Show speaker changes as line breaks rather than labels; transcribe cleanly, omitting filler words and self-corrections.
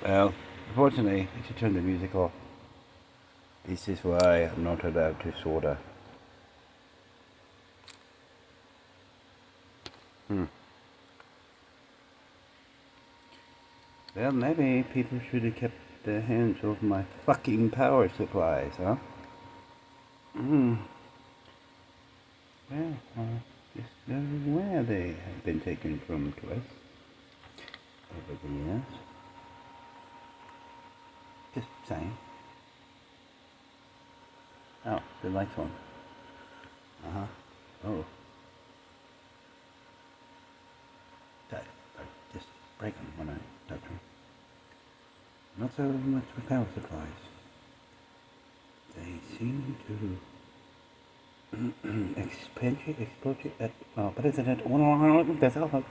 Well, unfortunately, I should turn the music off. This is why I'm not allowed to solder. Well, maybe people should have kept their hands off my fucking power supplies, huh? Well, just where they have been taken from to us over the years. Just saying. Oh, the light's on. Uh-huh. Oh. I just break them when I touch them. Not so much with power supplies. They seem to explode it, but isn't it all